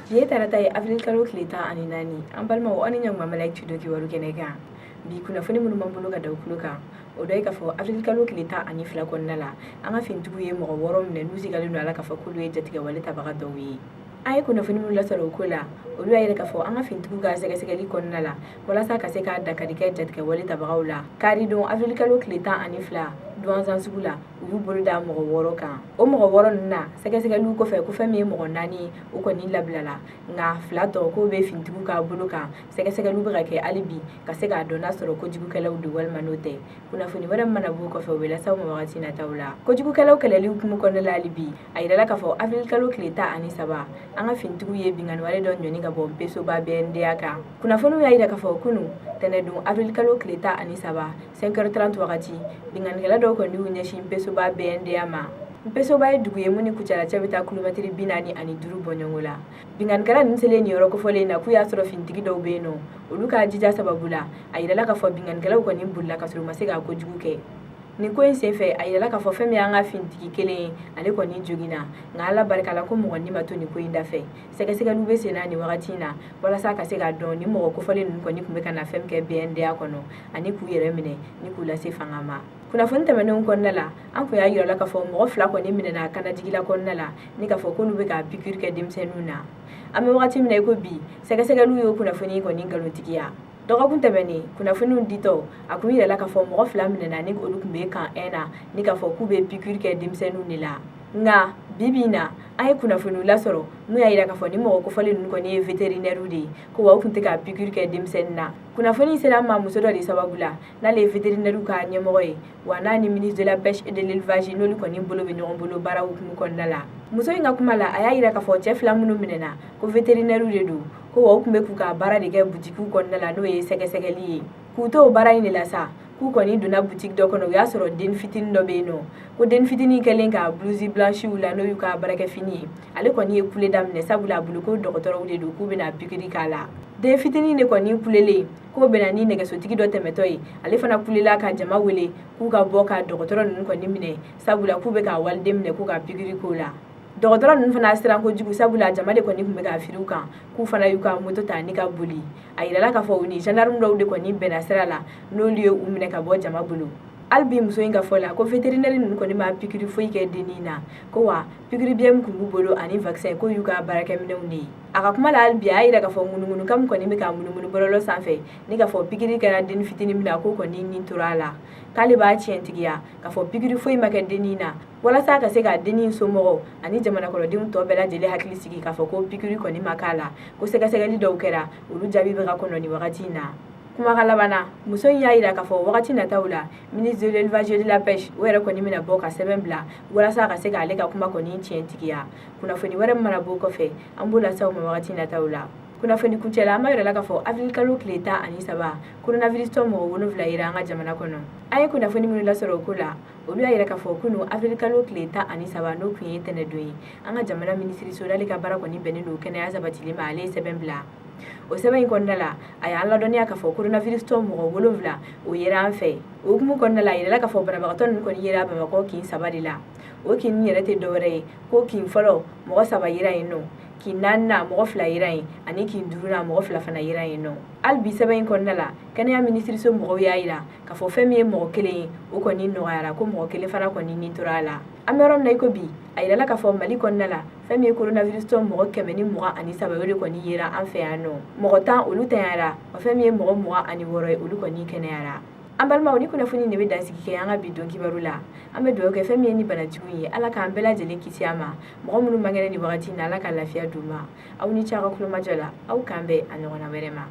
Ye tarata ye avril kalo tile 14 an balimaw ani ɲɔgɔn malek tudo kibaru kɛnɛ kan bi kunnafoni minnu b'an bolo ka da kulo kan o dɔ ye k'a fɔ avril kalo tile 12 kɔnɔna la an ka fintigiw ye mɔgɔ 6 minɛ n'u sigalen don a la k'a fɔ k'olu ye jatigɛwale tabaga dɔw ye. An ye kunnafoni minnu lasɔrɔ o ko la olu y'a yira k'a fɔ an ka fintigiw ka sɛgɛsɛgɛli kɔnɔna la walasa ka se ka dankari kɛ jatigɛwale tabagaw la kari don avril kalo tile 12 duwanzan sugu la u y'u bolo da mɔgɔ 6 kan. O mɔgɔ 6 ninnu na sɛgɛsɛgɛliw kɔfɛ ko fɛn min ye mɔgɔ 4 o kɔni labilala nka 2 tɔ k'o bɛ fintigiw ka bolo kan sɛgɛsɛgɛliw bɛ ka kɛ hali bi ka se k'a dɔn n'a sɔrɔ kojugukɛlaw don walima n'o tɛ. Kunnafoni wɛrɛ mana b'o kɔfɛ o bɛ lasaw ma wagati nataw la. Kojugukɛlaw kɛlɛli hukumu kɔnɔna la hali bi a yirala k'a fɔ avril kalo tile 13 an ka fintigiw ye binganiwale dɔ ɲɔni ka bɔ Pesoba BNDA kan. Kunnafoniw y'a yira k'a fɔ kunun tɛnɛ don avril kalo tile 13 5h30 wagati binganikɛla dɔw kɔni y'u ɲɛsin Pesoba BNDA ma. Pesoba ye dugu ye mun ni kucala cɛ bɛ taa kilomɛtiri 45 bɔ ɲɔgɔn la. Binganikɛla ninnu selen nin yɔrɔ kofɔlen na k'u y'a sɔrɔ fintigi dɔw bɛ yen nɔ olu ka jija sababu la a yirala k'a fɔ binganikɛlaw kɔni bolila ka sɔrɔ u ma se ka kojugu kɛ. Nin ko in senfɛ a yirala k'a fɔ fɛn min y'an ka fintigi kelen ye ale kɔni joginna nka Ala barika la ko mɔgɔ ni ma to nin ko in dafɛ. Sɛgɛsɛgɛliw bɛ sen na nin wagati in na walasa ka se k'a dɔn nin mɔgɔ kofɔlen ninnu kɔni tun bɛ ka na fɛn min kɛ BNDA kɔnɔ ani k'u yɛrɛ minɛ ni k'u lase fanga ma. Kunnafoni tɛmɛnenw kɔnɔna la an kun y'a yirala k'a fɔ mɔgɔ 2 kɔni minɛna kanajigila kɔnɔna la ni k'a fɔ k'olu bɛ ka piqûre kɛ denmisɛnninw na. An bɛ wagati min na i ko bi sɛgɛsɛgɛliw y'o kunnafoni kɔni ngalontigiya. Dɔgɔkun tɛmɛnen kunnafoniw ditɔ a kun yirala k'a fɔ mɔgɔ 2 minɛna ni olu tun bɛ kan 1 na ni k'a fɔ k'u bɛ piqûre kɛ denmisɛnninw de la. Nka bibi in na an ye kunnafoniw lasɔrɔ mun y'a yira k'a fɔ ni mɔgɔ kofɔlen ninnu kɔni ye vétérinaire de ye ko wa u tun tɛ ka piqûre kɛ denmisɛnnin na. Kunnafoni sera an ma muso dɔ de sababu la n'ale ye vétérinaire ka ɲɛmɔgɔ ye wa n'a ni ministre de la pêche et de l'élevage n'olu kɔni bolo bɛ ɲɔgɔn bolo baara hukumu kɔnɔna la. Muso in ka kuma la a y'a yira k'a fɔ cɛ 2 minnu minɛna ko vétérinaire de don ko wa u tun bɛ k'u ka baara de kɛ butikiw kɔnɔna la n'o ye sɛgɛsɛgɛli ye. K'u to o baara in de la sa k'u kɔni donna boutique dɔ kɔnɔ u y'a sɔrɔ den fitinin dɔ bɛ yen nɔ ko den fitinin kɛlen ka blouse blanche la n'o y'u ka baarakɛfini ye ale kɔni ye kule daminɛ sabula a bolo ko dɔgɔtɔrɔw de don k'u bɛna piqûre k'a la. Den fitinin de kɔni kulelen k'o bɛna ni nɛgɛsotigi dɔ tɛmɛtɔ ye ale fana kulela ka jama wele k'u ka bɔ ka dɔgɔtɔrɔ ninnu kɔni minɛ sabula k'u bɛ ka waliden minɛ k'u ka piqûre k'o la. Dɔgɔtɔrɔ ninnu fana siran kojugu sabula jama de kɔni tun bɛ ka firi u kan k'u fana y'u ka moto ta ni ka boli. A yirala k'a fɔ u ni gendarme dɔw de kɔni bɛnna sira la n'olu ye u minɛ ka bɔ jama bolo. Hali bi muso in ka fɔ la ko vétérinaire ninnu kɔni ma piqûre foyi kɛ dennin na ko wa piqûre biɲɛ min tun b'u bolo ani vaccin ko y'u ka baarakɛminɛnw de ye. A ka kuma la hali bi a y'a yira k'a fɔ ŋunuŋunukan min kɔni bɛ ka munumunu bɔlɔlɔ sanfɛ ni k'a fɔ piqûre kɛra den fitinin min na k'o kɔni nin tora a la k'ale b'a tiɲɛtigiya k'a fɔ piqûre foyi ma kɛ dennin na walasa ka se ka dennin somɔgɔw ani jamanakɔnɔdenw tɔ bɛɛ lajɛlen hakili sigi k'a fɔ ko piqûre kɔni ma k'a la ko sɛgɛsɛgɛli dɔw kɛra olu jaabi bɛ ka kɔnɔ nin wagati in na. Kumakan laban na muso in y'a yira k'a fɔ wagati nataw la ministre de l'élevage et de la pêche o yɛrɛ kɔni bɛna bɔ ka sɛbɛn bila walasa ka se k'ale ka kuma kɔni tiɲɛtigiya. Kunnafoni wɛrɛ min mana b'o kɔfɛ an b'o lasaw ma wagati nataw la. Kunnafoni kuncɛla an b'a yirala k'a fɔ avril kalo tile 13 coronavirus tɔ mɔgɔ 7 yera an ka jamana kɔnɔ. An ye kunnafoni minnu lasɔrɔ o ko la olu y'a yira k'a fɔ kunun avril kalo tile 13 n'o tun ye tɛnɛ don ye an ka jamana minisiri Sodali ka baara kɔni bɛnnen don kɛnɛya sabatili ma ale ye sɛbɛn bila. O sɛbɛn in kɔnɔna la a y'an ladɔnniya k'a fɔ coronavirus tɔ mɔgɔ 7 o yera an fɛ. O hukumu kɔnɔna la a yirala k'a fɔ banabagatɔ ninnu kɔni yera Bamakɔ kin 3 de la. O kin yɛrɛ tɛ dɔwɛrɛ ye ko kin fɔlɔ mɔgɔ 3 yera yen nɔ kin 4nan mɔgɔ 2 yera yen ani kin 5nan mɔgɔ 2 fana yera yen nɔ. Hali bi sɛbɛn in kɔnɔna la kɛnɛya minisiri so mɔgɔw y'a yira k'a fɔ fɛn min ye mɔgɔ 1 ye o kɔni nɔgɔyara ko mɔgɔ 1 fana kɔni nin tora a la. An bɛ yɔrɔ min na i ko bi a yirala k'a fɔ Mali kɔnɔna la fɛn min ye coronavirus tɔ mɔgɔ 123 o de kɔni yera an fɛ yan nɔ. Mɔgɔ 10 olu tanyara wa fɛn min ye mɔgɔ 26 ye olu kɔni kɛnɛyara. An balimaw ni kunnafoni de bɛ dansigi kɛ an ka bi don kibaru la an bɛ dugawu kɛ fɛn min ye ni banajugu ye Ala k'an bɛɛ lajɛlen kisi a ma mɔgɔ minnu man kɛnɛ ni wagati in na Ala ka lafiya d'u ma aw ni ce aw ka kulomajɔ la aw k'an bɛn a ɲɔgɔnna wɛrɛ ma.